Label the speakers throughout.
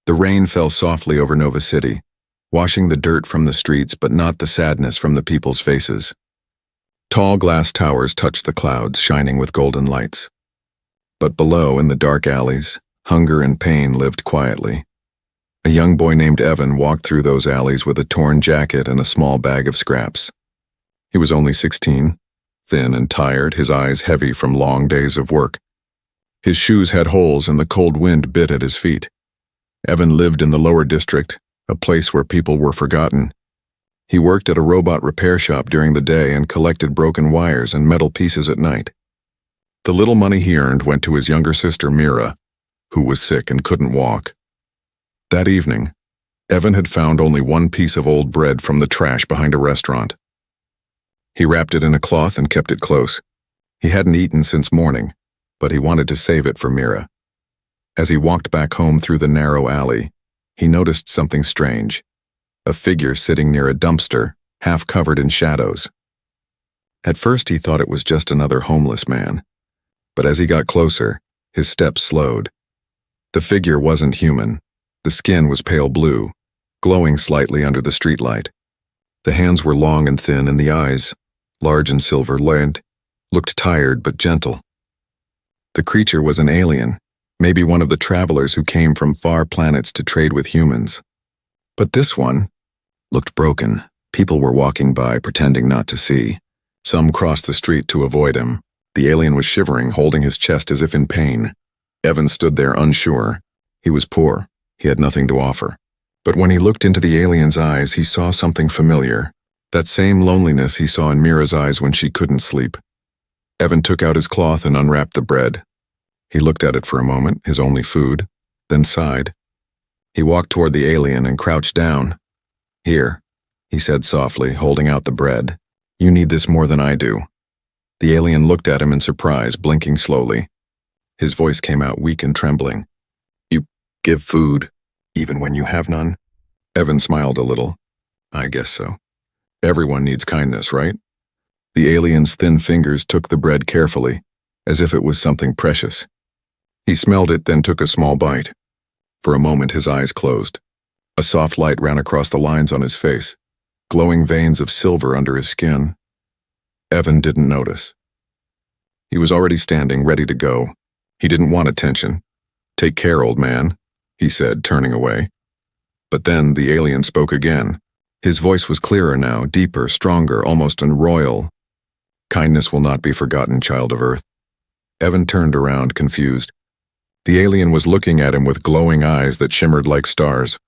Speaker 1: The rain fell softly over Nova City, washing the dirt from the streets but not the sadness from the people's faces. Tall glass towers touched the clouds, shining with golden lights. But below, in the dark alleys, hunger and pain lived quietly. A young boy named Evan walked through those alleys with a torn jacket and a small bag of scraps. He was only 16, thin and tired, his eyes heavy from long days of work. His shoes had holes and the cold wind bit at his feet. Evan lived in the lower district, a place where people were forgotten. He worked at a robot repair shop during the day and collected broken wires and metal pieces at night. The little money he earned went to his younger sister Mira, who was sick and couldn't walk. That evening, Evan had found only one piece of old bread from the trash behind a restaurant. He wrapped it in a cloth and kept it close. He hadn't eaten since morning, but he wanted to save it for Mira. As he walked back home through the narrow alley, he noticed something strange. A figure sitting near a dumpster, half covered in shadows. At first he thought it was just another homeless man, but as he got closer, his steps slowed. The figure wasn't human. The skin was pale blue, glowing slightly under the streetlight. The hands were long and thin, and the eyes, large and silver-lidded, looked tired but gentle. The creature was an alien, maybe one of the travelers who came from far planets to trade with humans. But this one looked broken. People were walking by, pretending not to see. Some crossed the street to avoid him. The alien was shivering, holding his chest as if in pain. Evan stood there unsure. He was poor. He had nothing to offer. But when he looked into the alien's eyes, he saw something familiar. That same loneliness he saw in Mira's eyes when she couldn't sleep. Evan took out his cloth and unwrapped the bread. He looked at it for a moment, his only food, then sighed. He walked toward the alien and crouched down. "Here," he said softly, holding out the bread. "You need this more than I do." The alien looked at him in surprise, blinking slowly. His voice came out weak and trembling. "You give food, even when you have none?" Evan smiled a little. "I guess so. Everyone needs kindness, right?" The alien's thin fingers took the bread carefully, as if it was something precious. He smelled it, then took a small bite. For a moment his eyes closed. A soft light ran across the lines on his face, glowing veins of silver under his skin. Evan didn't notice. He was already standing, ready to go. He didn't want attention. "Take care, old man," he said, turning away. But then the alien spoke again. His voice was clearer now, deeper, stronger, almost royal. "Kindness will not be forgotten, child of Earth." Evan turned around, confused. The alien was looking at him with glowing eyes that shimmered like stars.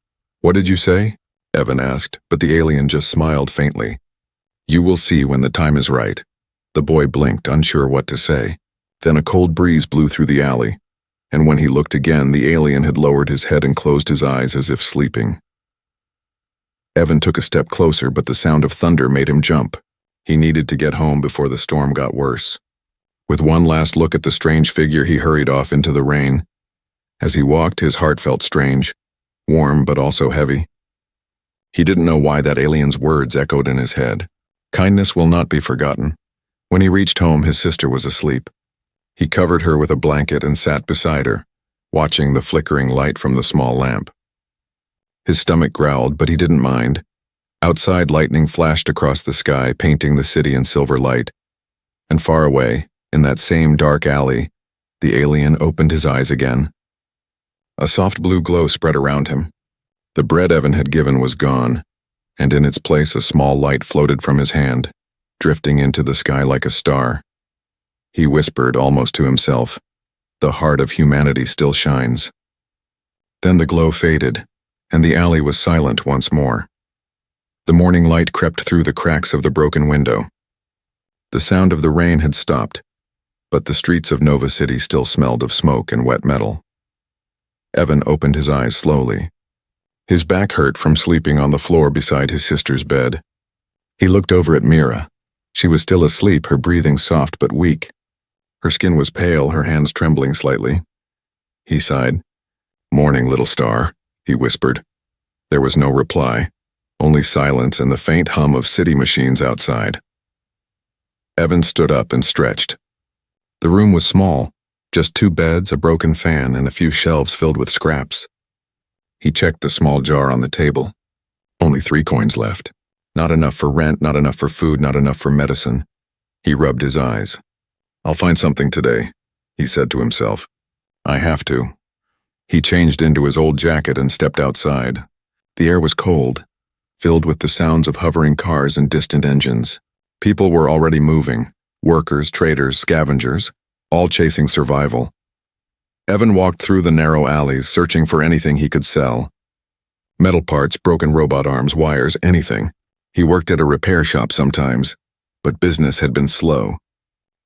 Speaker 1: "What did you say?" Evan asked, but the alien just smiled faintly. "You will see when the time is right." The boy blinked, unsure what to say. Then a cold breeze blew through the alley, and when he looked again, the alien had lowered his head and closed his eyes as if sleeping. Evan took a step closer, but the sound of thunder made him jump. He needed to get home before the storm got worse. With one last look at the strange figure, he hurried off into the rain. As he walked, his heart felt strange, warm but also heavy. He didn't know why that alien's words echoed in his head. Kindness will not be forgotten. When he reached home, his sister was asleep. He covered her with a blanket and sat beside her, watching the flickering light from the small lamp. His stomach growled, but he didn't mind. Outside, lightning flashed across the sky, painting the city in silver light. And far away, in that same dark alley, the alien opened his eyes again. A soft blue glow spread around him. The bread Evan had given was gone, and in its place a small light floated from his hand, drifting into the sky like a star. He whispered, almost to himself, "The heart of humanity still shines." Then the glow faded, and the alley was silent once more. The morning light crept through the cracks of the broken window. The sound of the rain had stopped, but the streets of Nova City still smelled of smoke and wet metal. Evan opened his eyes slowly. His back hurt from sleeping on the floor beside his sister's bed. He looked over at Mira. She was still asleep, her breathing soft but weak. Her skin was pale, her hands trembling slightly. He sighed. "Morning, little star," he whispered. There was no reply, only silence and the faint hum of city machines outside. Evan stood up and stretched. The room was small, just 2 beds, a broken fan, and a few shelves filled with scraps. He checked the small jar on the table. Only 3 coins left. Not enough for rent, not enough for food, not enough for medicine. He rubbed his eyes. I'll find something today, he said to himself. I have to. He changed into his old jacket and stepped outside. The air was cold, filled with the sounds of hovering cars and distant engines. People were already moving, workers, traders, scavengers, all chasing survival. Evan walked through the narrow alleys, searching for anything he could sell. Metal parts, broken robot arms, wires, anything. He worked at a repair shop sometimes, but business had been slow.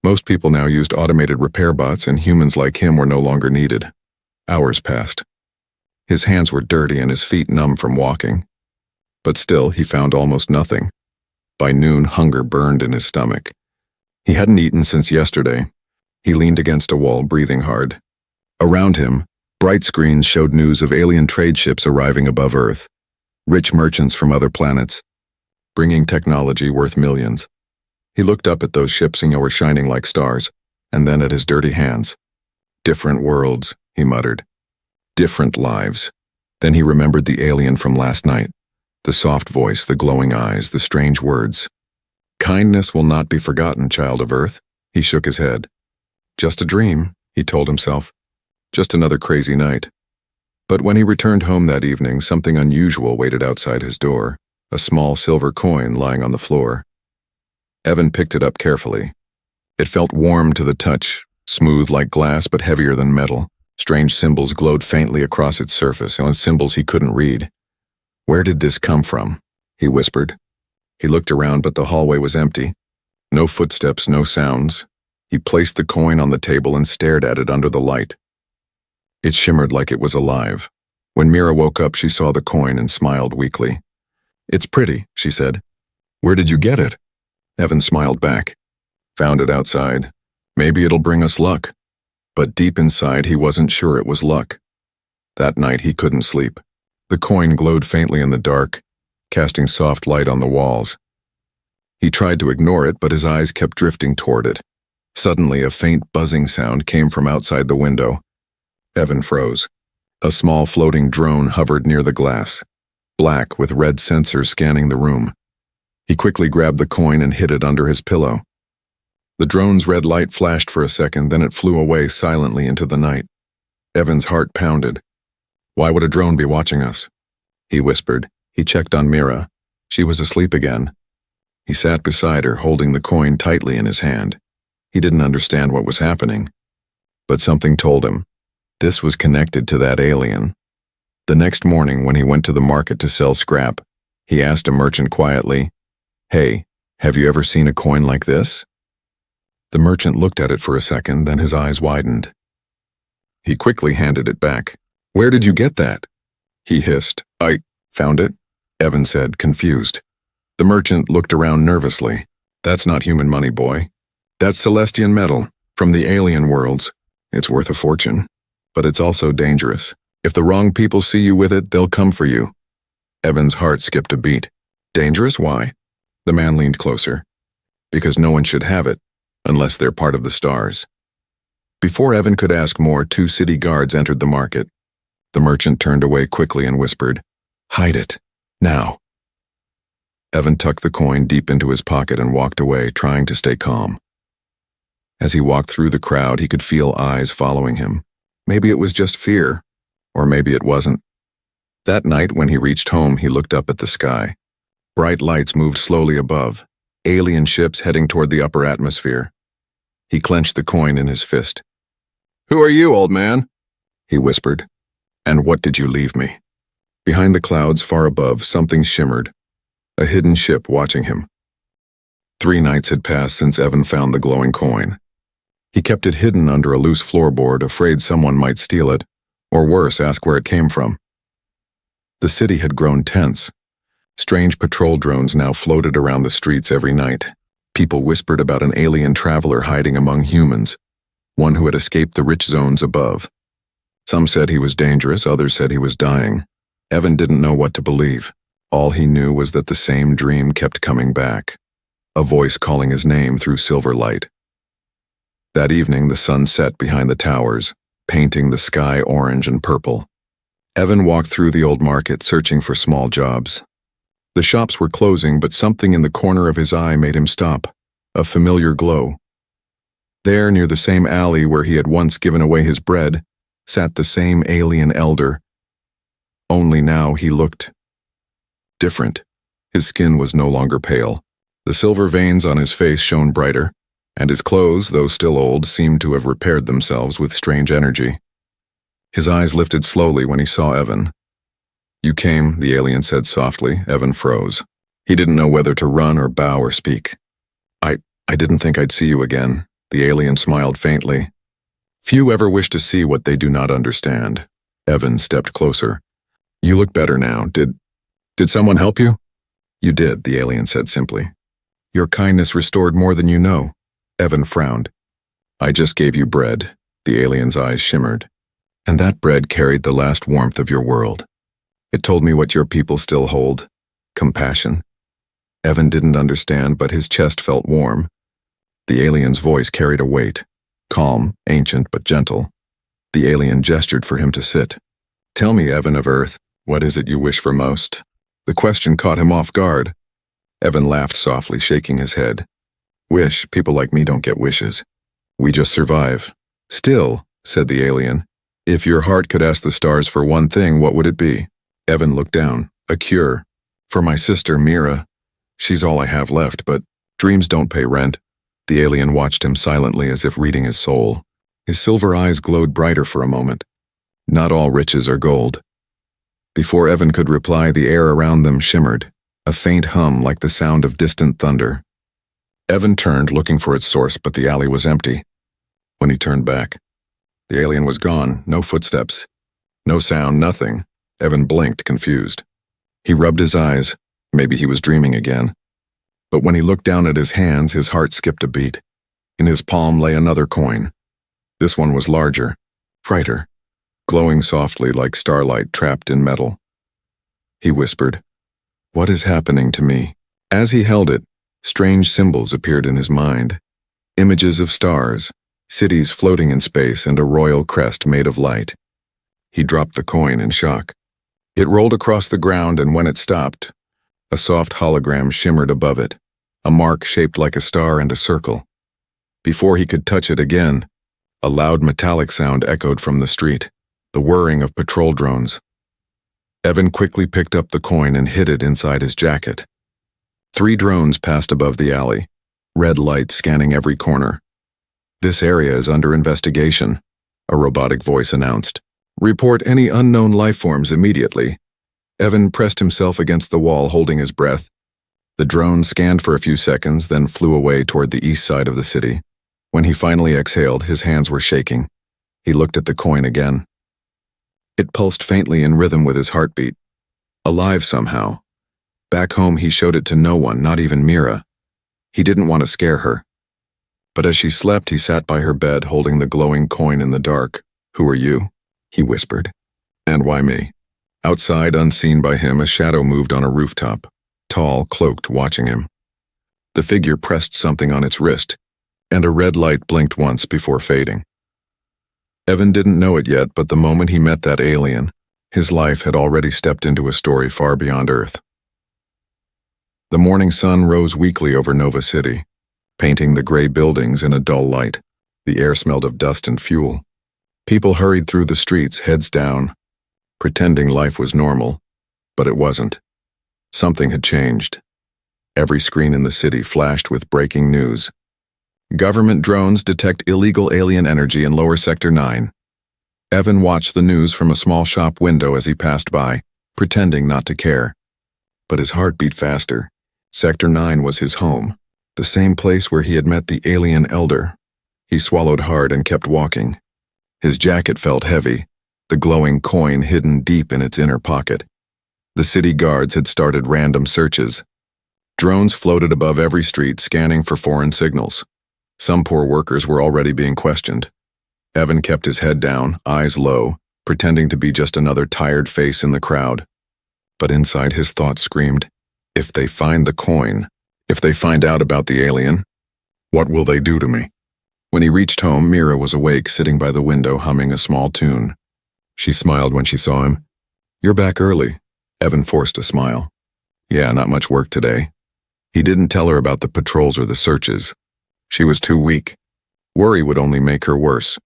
Speaker 1: Most people now used automated repair bots, and humans like him were no longer needed. Hours passed. His hands were dirty and his feet numb from walking. But still, he found almost nothing. By noon, hunger burned in his stomach. He hadn't eaten since yesterday. He leaned against a wall, breathing hard. Around him, bright screens showed news of alien trade ships arriving above Earth. Rich merchants from other planets, bringing technology worth millions. He looked up at those ships and were shining like stars, and then at his dirty hands. Different worlds, he muttered. Different lives. Then he remembered the alien from last night. The soft voice, the glowing eyes, the strange words. Kindness will not be forgotten, child of Earth. He shook his head. Just a dream, he told himself. Just another crazy night. But when he returned home that evening, something unusual waited outside his door, a small silver coin lying on the floor. Evan picked it up carefully. It felt warm to the touch, smooth like glass but heavier than metal. Strange symbols glowed faintly across its surface, on symbols he couldn't read. Where did this come from? He whispered. He looked around, but the hallway was empty. No footsteps, no sounds. He placed the coin on the table and stared at it under the light. It shimmered like it was alive. When Mira woke up, she saw the coin and smiled weakly. It's pretty, she said. Where did you get it? Evan smiled back. Found it outside. Maybe it'll bring us luck. But deep inside, he wasn't sure it was luck. That night, he couldn't sleep. The coin glowed faintly in the dark, casting soft light on the walls. He tried to ignore it, but his eyes kept drifting toward it. Suddenly, a faint buzzing sound came from outside the window. Evan froze. A small floating drone hovered near the glass, black with red sensors scanning the room. He quickly grabbed the coin and hid it under his pillow. The drone's red light flashed for a second, then it flew away silently into the night. Evan's heart pounded. Why would a drone be watching us? He whispered. He checked on Mira. She was asleep again. He sat beside her, holding the coin tightly in his hand. He didn't understand what was happening. But something told him. This was connected to that alien. The next morning, when he went to the market to sell scrap, he asked a merchant quietly, Hey, have you ever seen a coin like this? The merchant looked at it for a second, then his eyes widened. He quickly handed it back. Where did you get that? He hissed. I found it, Evan said, confused. The merchant looked around nervously. That's not human money, boy. That's Celestian metal, from the alien worlds. It's worth a fortune. But it's also dangerous. If the wrong people see you with it, they'll come for you. Evan's heart skipped a beat. Dangerous? Why? The man leaned closer. Because no one should have it, unless they're part of the stars. Before Evan could ask more, 2 city guards entered the market. The merchant turned away quickly and whispered, Hide it, now. Evan tucked the coin deep into his pocket and walked away, trying to stay calm. As he walked through the crowd, he could feel eyes following him. Maybe it was just fear, or maybe it wasn't. That night, when he reached home, he looked up at the sky. Bright lights moved slowly above, alien ships heading toward the upper atmosphere. He clenched the coin in his fist. Who are you, old man? He whispered. And what did you leave me? Behind the clouds far above, something shimmered. A hidden ship watching him. 3 nights had passed since Evan found the glowing coin. He kept it hidden under a loose floorboard, afraid someone might steal it, or worse, ask where it came from. The city had grown tense. Strange patrol drones now floated around the streets every night. People whispered about an alien traveler hiding among humans, one who had escaped the rich zones above. Some said he was dangerous, others said he was dying. Evan didn't know what to believe. All he knew was that the same dream kept coming back, a voice calling his name through silver light. That evening, the sun set behind the towers, painting the sky orange and purple. Evan walked through the old market searching for small jobs. The shops were closing, but something in the corner of his eye made him stop, a familiar glow. There, near the same alley where he had once given away his bread, sat the same alien elder. Only now he looked different. His skin was no longer pale. The silver veins on his face shone brighter, and his clothes, though still old, seemed to have repaired themselves with strange energy. His eyes lifted slowly when he saw Evan. "You came," the alien said softly. Evan froze. He didn't know whether to run or bow or speak. I didn't think I'd see you again." The alien smiled faintly. "Few ever wish to see what they do not understand." Evan stepped closer. "You look better now. Did someone help you?" "You did," the alien said simply. "Your kindness restored more than you know." Evan frowned. "I just gave you bread." The alien's eyes shimmered. "And that bread carried the last warmth of your world. It told me what your people still hold. Compassion." Evan didn't understand, but his chest felt warm. The alien's voice carried a weight, calm, ancient, but gentle. The alien gestured for him to sit. "Tell me, Evan of Earth, what is it you wish for most?" The question caught him off guard. Evan laughed softly, shaking his head. "Wish, people like me don't get wishes. We just survive." "Still," said the alien, "if your heart could ask the stars for one thing, what would it be?" Evan looked down. "A cure. For my sister, Mira. She's all I have left, but dreams don't pay rent." The alien watched him silently as if reading his soul. His silver eyes glowed brighter for a moment. "Not all riches are gold." Before Evan could reply, the air around them shimmered, a faint hum like the sound of distant thunder. Evan turned, looking for its source, but the alley was empty. When he turned back, the alien was gone, no footsteps. No sound, nothing. Evan blinked, confused. He rubbed his eyes. Maybe he was dreaming again. But when he looked down at his hands, his heart skipped a beat. In his palm lay another coin. This one was larger, brighter, glowing softly like starlight trapped in metal. He whispered, "What is happening to me?" As he held it, strange symbols appeared in his mind. Images of stars, cities floating in space, and a royal crest made of light. He dropped the coin in shock. It rolled across the ground, and when it stopped, a soft hologram shimmered above it, a mark shaped like a star and a circle. Before he could touch it again, a loud metallic sound echoed from the street, the whirring of patrol drones. Evan quickly picked up the coin and hid it inside his jacket. 3 drones passed above the alley, red lights scanning every corner. "This area is under investigation," a robotic voice announced. "Report any unknown life forms immediately." Evan pressed himself against the wall, holding his breath. The drone scanned for a few seconds, then flew away toward the east side of the city. When he finally exhaled, his hands were shaking. He looked at the coin again. It pulsed faintly in rhythm with his heartbeat. Alive somehow. Back home, he showed it to no one, not even Mira. He didn't want to scare her. But as she slept, he sat by her bed, holding the glowing coin in the dark. "Who are you?" he whispered. "And why me?" Outside, unseen by him, a shadow moved on a rooftop, tall, cloaked, watching him. The figure pressed something on its wrist, and a red light blinked once before fading. Evan didn't know it yet, but the moment he met that alien, his life had already stepped into a story far beyond Earth. The morning sun rose weakly over Nova City, painting the gray buildings in a dull light. The air smelled of dust and fuel. People hurried through the streets, heads down, pretending life was normal, but it wasn't. Something had changed. Every screen in the city flashed with breaking news. Government drones detect illegal alien energy in lower Sector 9. Evan watched the news from a small shop window as he passed by, pretending not to care. But his heart beat faster. Sector 9 was his home, the same place where he had met the alien elder. He swallowed hard and kept walking. His jacket felt heavy, the glowing coin hidden deep in its inner pocket. The city guards had started random searches. Drones floated above every street, scanning for foreign signals. Some poor workers were already being questioned. Evan kept his head down, eyes low, pretending to be just another tired face in the crowd. But inside his thoughts screamed, if they find the coin, if they find out about the alien, what will they do to me? When he reached home, Mira was awake, sitting by the window, humming a small tune. She smiled when she saw him. You're back early. Evan forced a smile. Yeah, not much work today. He didn't tell her about the patrols or the searches. She was too weak. Worry would only make her worse.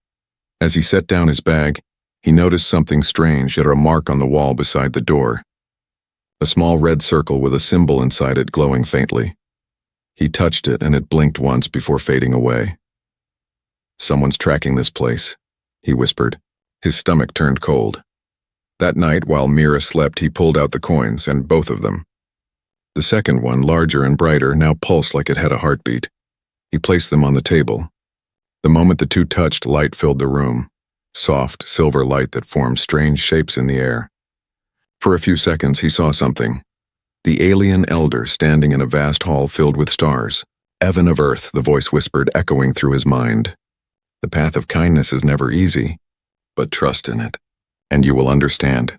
Speaker 1: As he set down his bag, he noticed something strange at a mark on the wall beside the door. A small red circle with a symbol inside it glowing faintly. He touched it and it blinked once before fading away. Someone's tracking this place, he whispered. His stomach turned cold. That night, while Mira slept, he pulled out the coins, and both of them. The second one, larger and brighter, now pulsed like it had a heartbeat. He placed them on the table. The moment the two touched, light filled the room. Soft, silver light that formed strange shapes in the air. For a few seconds, he saw something. The alien elder standing in a vast hall filled with stars. Evan of Earth, the voice whispered, echoing through his mind. The path of kindness is never easy, but trust in it, and you will understand.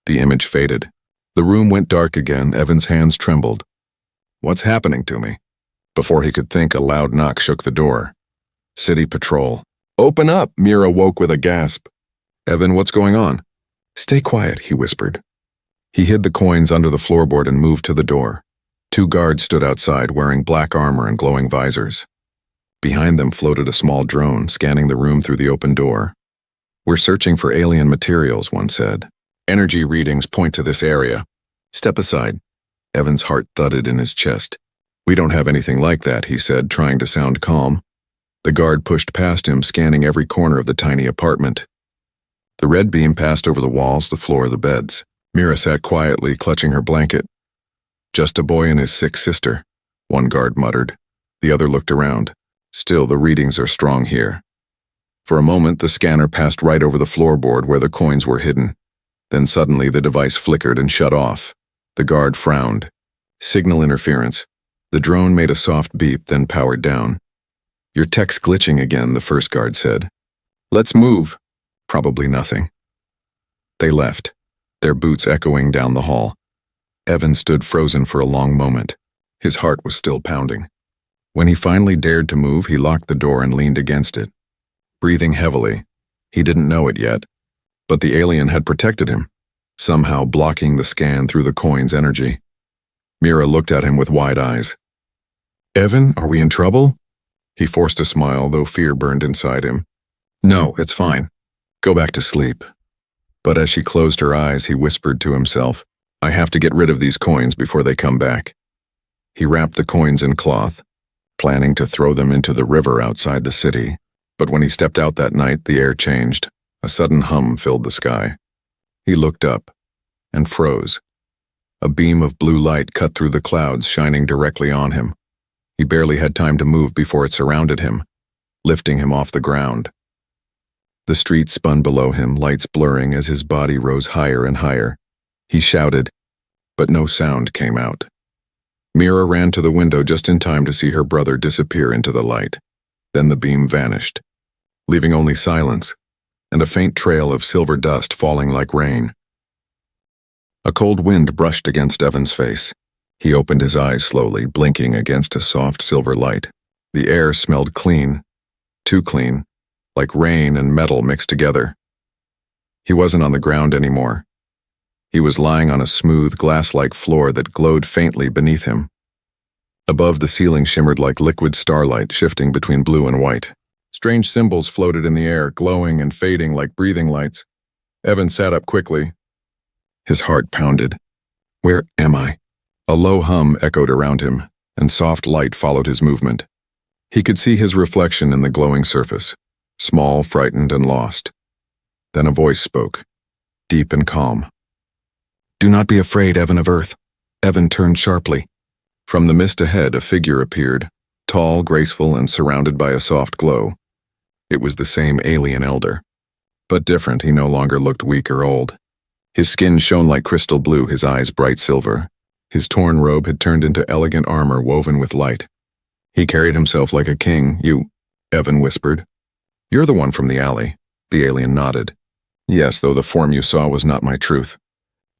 Speaker 1: The image faded. The room went dark again. Evan's hands trembled. What's happening to me? Before he could think, a loud knock shook the door. City patrol. Open up! Mira woke with a gasp. Evan, what's going on? Stay quiet, he whispered. He hid the coins under the floorboard and moved to the door. Two guards stood outside, wearing black armor and glowing visors. Behind them floated a small drone, scanning the room through the open door. We're searching for alien materials, one said. Energy readings point to this area. Step aside. Evan's heart thudded in his chest. We don't have anything like that, he said, trying to sound calm. The guard pushed past him, scanning every corner of the tiny apartment. The red beam passed over the walls, the floor, the beds. Mira sat quietly, clutching her blanket. Just a boy and his sick sister, one guard muttered. The other looked around. Still, the readings are strong here. For a moment, the scanner passed right over the floorboard where the coins were hidden. Then suddenly, the device flickered and shut off. The guard frowned. Signal interference. The drone made a soft beep, then powered down. Your tech's glitching again, the first guard said. Let's move. Probably nothing. They left, their boots echoing down the hall. Evan stood frozen for a long moment. His heart was still pounding. When he finally dared to move, he locked the door and leaned against it. Breathing heavily, he didn't know it yet, but the alien had protected him, somehow blocking the scan through the coin's energy. Mira looked at him with wide eyes. Evan, are we in trouble? He forced a smile, though fear burned inside him. No, it's fine. Go back to sleep. But as she closed her eyes, he whispered to himself, I have to get rid of these coins before they come back. He wrapped the coins in cloth, planning to throw them into the river outside the city. But when he stepped out that night, the air changed. A sudden hum filled the sky. He looked up and froze. A beam of blue light cut through the clouds, shining directly on him. He barely had time to move before it surrounded him, lifting him off the ground. The street spun below him, lights blurring as his body rose higher and higher. He shouted, but no sound came out. Mira ran to the window just in time to see her brother disappear into the light. Then the beam vanished, leaving only silence and a faint trail of silver dust falling like rain. A cold wind brushed against Evan's face. He opened his eyes slowly, blinking against a soft silver light. The air smelled clean, too clean, like rain and metal mixed together. He wasn't on the ground anymore. He was lying on a smooth, glass-like floor that glowed faintly beneath him. Above, the ceiling shimmered like liquid starlight, shifting between blue and white. Strange symbols floated in the air, glowing and fading like breathing lights. Evan sat up quickly. His heart pounded. Where am I? A low hum echoed around him, and soft light followed his movement. He could see his reflection in the glowing surface, small, frightened, and lost. Then a voice spoke, deep and calm. Do not be afraid, Evan of Earth. Evan turned sharply. From the mist ahead, a figure appeared, tall, graceful, and surrounded by a soft glow. It was the same alien elder. But different, he no longer looked weak or old. His skin shone like crystal blue, his eyes bright silver. His torn robe had turned into elegant armor woven with light. He carried himself like a king. You, Evan whispered. You're the one from the alley. The alien nodded. Yes, though the form you saw was not my truth.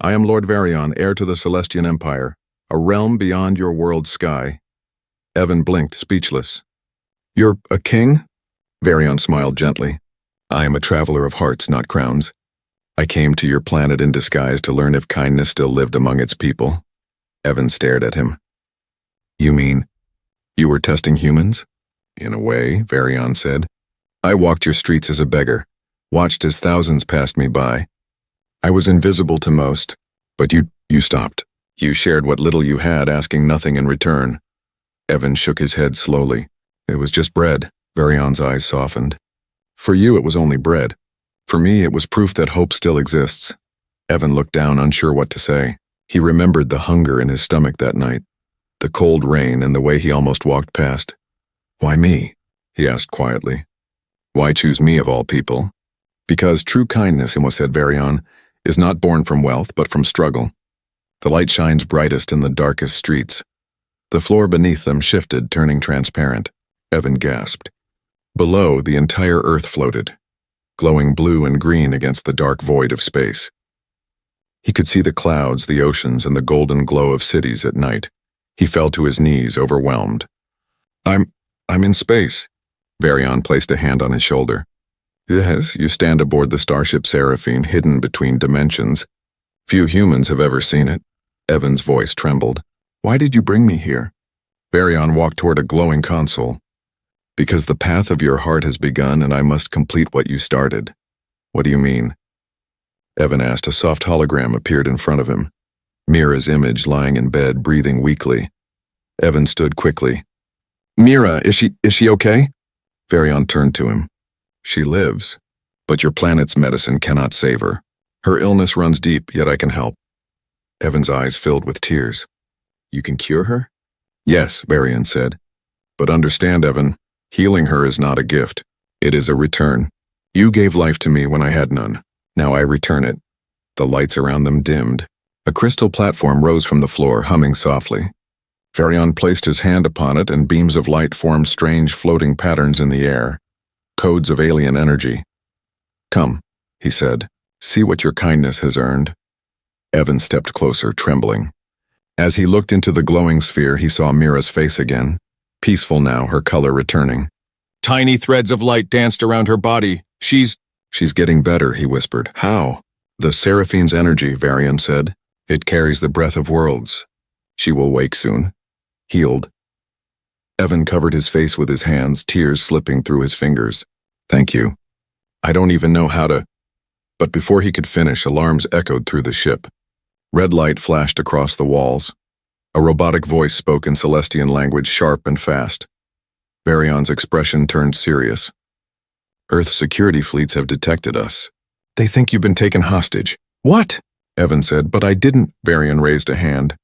Speaker 1: I am Lord Varion, heir to the Celestian Empire, a realm beyond your world's sky. Evan blinked, speechless. You're a king? Varion smiled gently. I am a traveler of hearts, not crowns. I came to your planet in disguise to learn if kindness still lived among its people. Evan stared at him. You mean, you were testing humans? In a way, Varian said. I walked your streets as a beggar, watched as thousands passed me by. I was invisible to most, but you stopped. You shared what little you had, asking nothing in return. Evan shook his head slowly. It was just bread. Varian's eyes softened. For you, it was only bread. For me, it was proof that hope still exists. Evan looked down, unsure what to say. He remembered the hunger in his stomach that night, the cold rain, and the way he almost walked past. Why me? He asked quietly. Why choose me of all people? Because true kindness, said Varian, is not born from wealth, but from struggle. The light shines brightest in the darkest streets. The floor beneath them shifted, turning transparent. Evan gasped. Below, the entire earth floated, glowing blue and green against the dark void of space. He could see the clouds, the oceans, and the golden glow of cities at night. He fell to his knees, overwhelmed. I'm in space. Varian placed a hand on his shoulder. Yes, you stand aboard the starship Seraphine, hidden between dimensions. Few humans have ever seen it. Evan's voice trembled. Why did you bring me here? Varian walked toward a glowing console. Because the path of your heart has begun and I must complete what you started. What do you mean? Evan asked. A soft hologram appeared in front of him. Mira's image lying in bed, breathing weakly. Evan stood quickly. Mira, is she okay? Varian turned to him. She lives, but your planet's medicine cannot save her. Her illness runs deep, yet I can help. Evan's eyes filled with tears. You can cure her? Yes, Varian said. But understand, Evan, healing her is not a gift. It is a return. You gave life to me when I had none. Now I return it. The lights around them dimmed. A crystal platform rose from the floor, humming softly. Varian placed his hand upon it, and beams of light formed strange floating patterns in the air. Codes of alien energy. Come, he said. See what your kindness has earned. Evan stepped closer, trembling. As he looked into the glowing sphere, he saw Mira's face again. Peaceful now, her color returning. Tiny threads of light danced around her body. She's getting better, he whispered. How? The Seraphine's energy, Varian said. It carries the breath of worlds. She will wake soon. Healed. Evan covered his face with his hands, tears slipping through his fingers. Thank you. I don't even know how to... But before he could finish, alarms echoed through the ship. Red light flashed across the walls. A robotic voice spoke in Celestian language, sharp and fast. Varian's expression turned serious. Earth's security fleets have detected us. They think you've been taken hostage. What? Evan said, but I didn't. Varian raised a hand.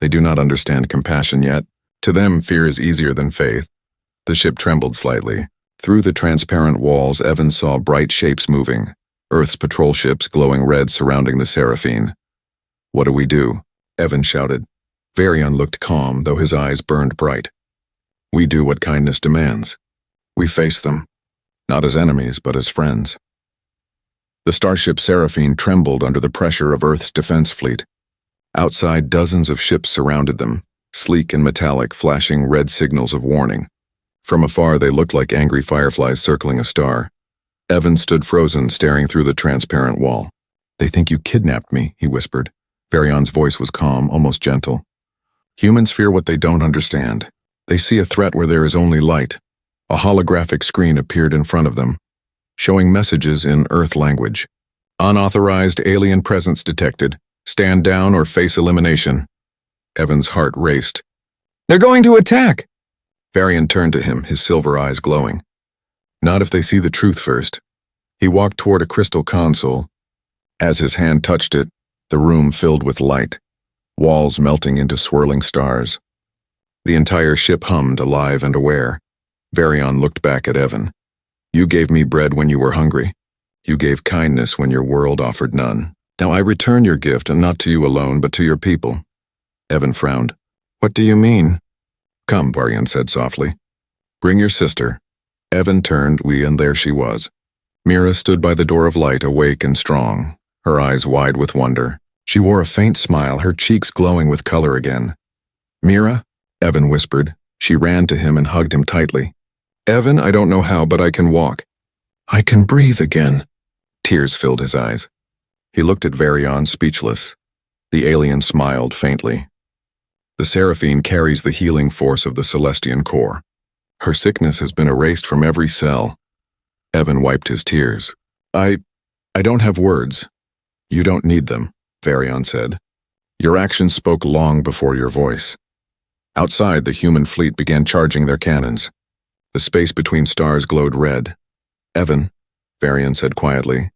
Speaker 1: They do not understand compassion yet. To them, fear is easier than faith. The ship trembled slightly. Through the transparent walls, Evan saw bright shapes moving. Earth's patrol ships glowing red surrounding the Seraphine. What do we do? Evan shouted. Varian looked calm, though his eyes burned bright. We do what kindness demands. We face them. Not as enemies, but as friends. The starship Seraphine trembled under the pressure of Earth's defense fleet. Outside, dozens of ships surrounded them, sleek and metallic, flashing red signals of warning. From afar, they looked like angry fireflies circling a star. Evan stood frozen, staring through the transparent wall. They think you kidnapped me, he whispered. Varian's voice was calm, almost gentle. Humans fear what they don't understand. They see a threat where there is only light. A holographic screen appeared in front of them, showing messages in Earth language. Unauthorized alien presence detected. Stand down or face elimination. Evan's heart raced. They're going to attack! Varian turned to him, his silver eyes glowing. Not if they see the truth first. He walked toward a crystal console. As his hand touched it, the room filled with light, walls melting into swirling stars. The entire ship hummed, alive and aware. Varian looked back at Evan. You gave me bread when you were hungry. You gave kindness when your world offered none. Now I return your gift, and not to you alone, but to your people. Evan frowned. What do you mean? Come, Varian said softly. Bring your sister. Evan turned, and there she was. Mira stood by the door of light, awake and strong, her eyes wide with wonder. She wore a faint smile, her cheeks glowing with color again. Mira? Evan whispered. She ran to him and hugged him tightly. Evan, I don't know how, but I can walk. I can breathe again. Tears filled his eyes. He looked at Varian, speechless. The alien smiled faintly. The Seraphine carries the healing force of the Celestian core. Her sickness has been erased from every cell. Evan wiped his tears. I don't have words. You don't need them, Varian said. Your actions spoke long before your voice. Outside, the human fleet began charging their cannons. The space between stars glowed red. Evan, Varian said quietly,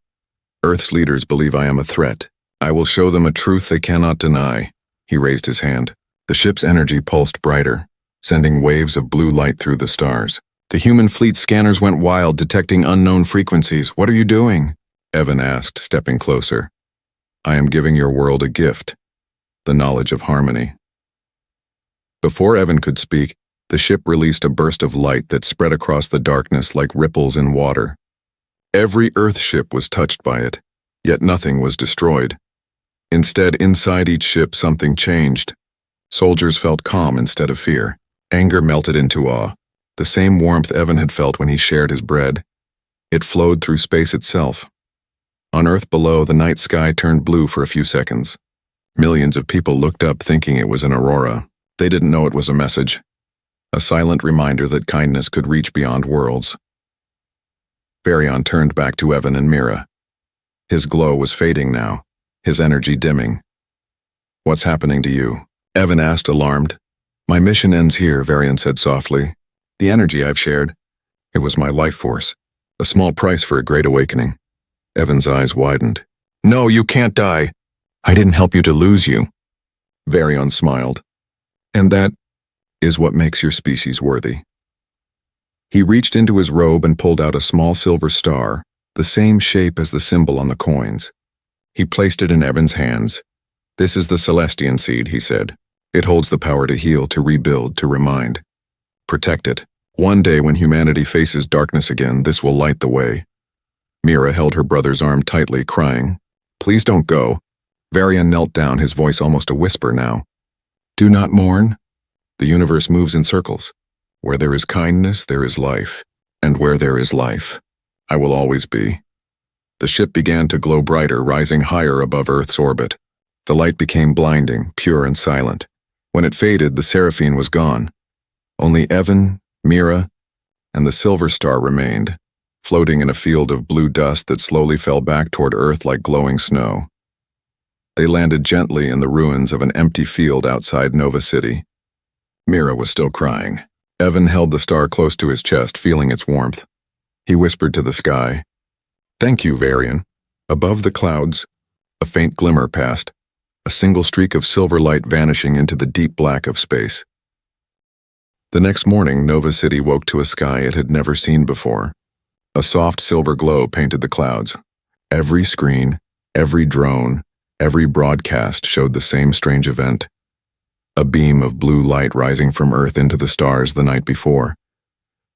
Speaker 1: Earth's leaders believe I am a threat. I will show them a truth they cannot deny. He raised his hand. The ship's energy pulsed brighter, sending waves of blue light through the stars. The human fleet scanners went wild, detecting unknown frequencies. What are you doing? Evan asked, stepping closer. I am giving your world a gift, the knowledge of harmony. Before Evan could speak, the ship released a burst of light that spread across the darkness like ripples in water. Every Earth ship was touched by it, yet nothing was destroyed. Instead, inside each ship, something changed. Soldiers felt calm instead of fear. Anger melted into awe, the same warmth Evan had felt when he shared his bread. It flowed through space itself. On Earth below, the night sky turned blue for a few seconds. Millions of people looked up thinking it was an aurora. They didn't know it was a message, a silent reminder that kindness could reach beyond worlds. Varian turned back to Evan and Mira. His glow was fading now, his energy dimming. What's happening to you? Evan asked, alarmed. My mission ends here, Varian said softly. The energy I've shared, it was my life force, a small price for a great awakening. Evan's eyes widened. No, you can't die. I didn't help you to lose you. Varian smiled. And that is what makes your species worthy. He reached into his robe and pulled out a small silver star, the same shape as the symbol on the coins. He placed it in Evan's hands. This is the Celestian seed, he said. It holds the power to heal, to rebuild, to remind. Protect it. One day when humanity faces darkness again, this will light the way. Mira held her brother's arm tightly, crying. Please don't go. Varian knelt down, his voice almost a whisper now. Do not mourn. The universe moves in circles. Where there is kindness, there is life. And where there is life, I will always be. The ship began to glow brighter, rising higher above Earth's orbit. The light became blinding, pure and silent. When it faded, the Seraphine was gone. Only Evan, Mira, and the silver star remained, floating in a field of blue dust that slowly fell back toward Earth like glowing snow. They landed gently in the ruins of an empty field outside Nova City. Mira was still crying. Evan held the star close to his chest, feeling its warmth. He whispered to the sky, Thank you, Varian. Above the clouds, a faint glimmer passed, a single streak of silver light vanishing into the deep black of space. The next morning, Nova City woke to a sky it had never seen before. A soft silver glow painted the clouds. Every screen, every drone, every broadcast showed the same strange event. A beam of blue light rising from Earth into the stars the night before.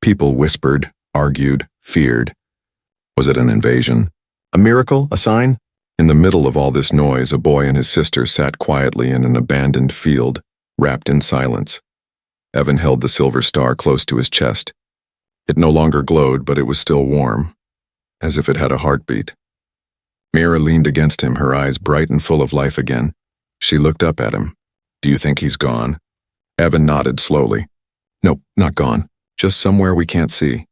Speaker 1: People whispered, argued, feared. Was it an invasion? A miracle? A sign? In the middle of all this noise, a boy and his sister sat quietly in an abandoned field, wrapped in silence. Evan held the silver star close to his chest. It no longer glowed, but it was still warm, as if it had a heartbeat. Mira leaned against him, her eyes bright and full of life again. She looked up at him. Do you think he's gone? Evan nodded slowly. Nope, not gone. Just somewhere we can't see.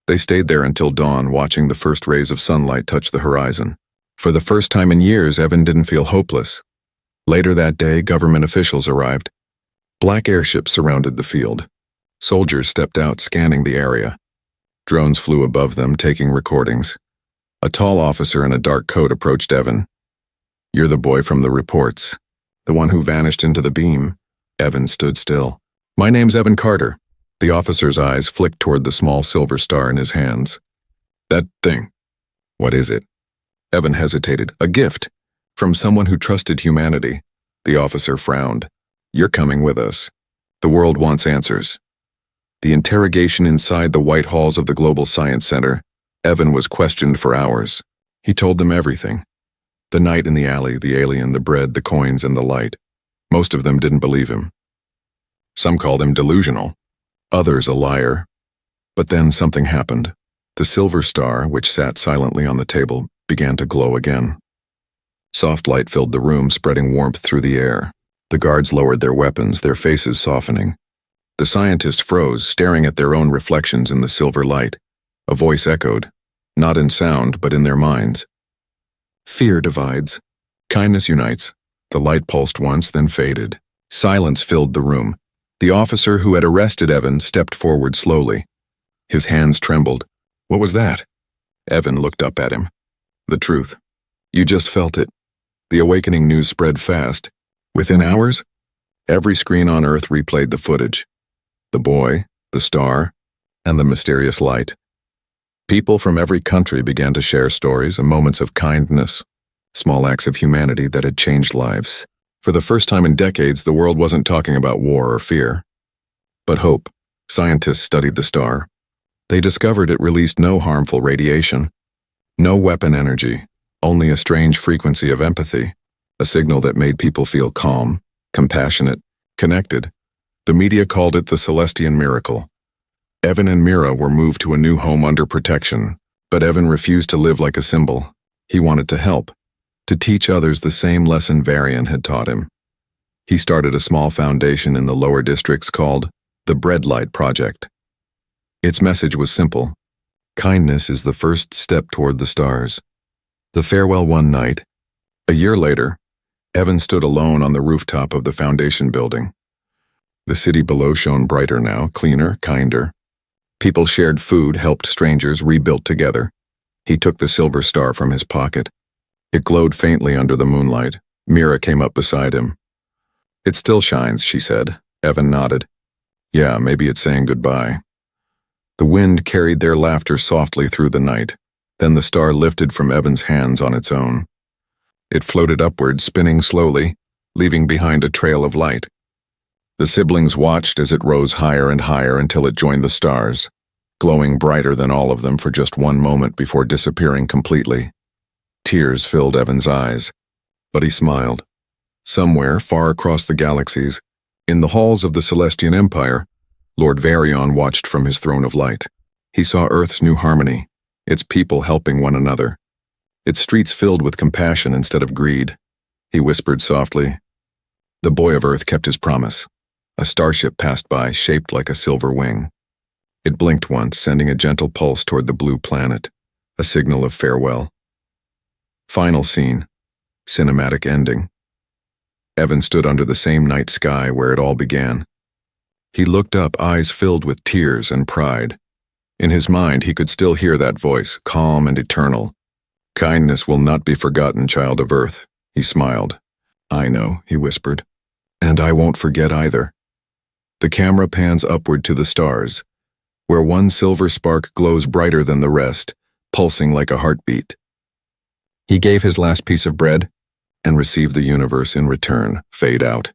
Speaker 1: They stayed there until dawn, watching the first rays of sunlight touch the horizon. For the first time in years, Evan didn't feel hopeless. Later that day, government officials arrived. Black airships surrounded the field. Soldiers stepped out, scanning the area. Drones flew above them, taking recordings. A tall officer in a dark coat approached Evan. You're the boy from the reports. The one who vanished into the beam. Evan stood still. My name's Evan Carter. The officer's eyes flicked toward the small silver star in his hands. That thing. What is it? Evan hesitated. A gift. From someone who trusted humanity. The officer frowned. You're coming with us. The world wants answers. The interrogation inside the white halls of the Global Science Center. Evan was questioned for hours. He told them everything. The night in the alley, the alien, the bread, the coins, and the light. Most of them didn't believe him. Some called him delusional. Others a liar. But then something happened. The silver star, which sat silently on the table, began to glow again. Soft light filled the room, spreading warmth through the air. The guards lowered their weapons, their faces softening. The scientists froze, staring at their own reflections in the silver light. A voice echoed, not in sound, but in their minds. Fear divides. Kindness unites. The light pulsed once, then faded. Silence filled the room. The officer who had arrested Evan stepped forward slowly. His hands trembled. What was that? Evan looked up at him. The truth. You just felt it. The awakening news spread fast. Within hours, every screen on Earth replayed the footage. The boy, the star, and the mysterious light. People from every country began to share stories and moments of kindness, small acts of humanity that had changed lives. For the first time in decades, the world wasn't talking about war or fear, but hope. Scientists studied the star. They discovered it released no harmful radiation, no weapon energy, only a strange frequency of empathy, a signal that made people feel calm, compassionate, connected. The media called it the Celestian miracle. Evan and Mira were moved to a new home under protection, but Evan refused to live like a symbol. He wanted to help, to teach others the same lesson Varian had taught him. He started a small foundation in the lower districts called the Bread Light Project. Its message was simple. Kindness is the first step toward the stars. The farewell one night. A year later, Evan stood alone on the rooftop of the foundation building. The city below shone brighter now, cleaner, kinder. People shared food, helped strangers, rebuilt together. He took the silver star from his pocket. It glowed faintly under the moonlight. Mira came up beside him. It still shines, she said. Evan nodded. Yeah, maybe it's saying goodbye. The wind carried their laughter softly through the night. Then the star lifted from Evan's hands on its own. It floated upward, spinning slowly, leaving behind a trail of light. The siblings watched as it rose higher and higher until it joined the stars, glowing brighter than all of them for just one moment before disappearing completely. Tears filled Evan's eyes, but he smiled. Somewhere, far across the galaxies, in the halls of the Celestian Empire, Lord Varian watched from his throne of light. He saw Earth's new harmony, its people helping one another, its streets filled with compassion instead of greed. He whispered softly. The boy of Earth kept his promise. A starship passed by, shaped like a silver wing. It blinked once, sending a gentle pulse toward the blue planet, a signal of farewell. Final scene. Cinematic ending. Evan stood under the same night sky where it all began. He looked up, eyes filled with tears and pride. In his mind, he could still hear that voice, calm and eternal. Kindness will not be forgotten, child of Earth. He smiled. I know, he whispered. And I won't forget either. The camera pans upward to the stars, where one silver spark glows brighter than the rest, pulsing like a heartbeat. He gave his last piece of bread and received the universe in return, fade out.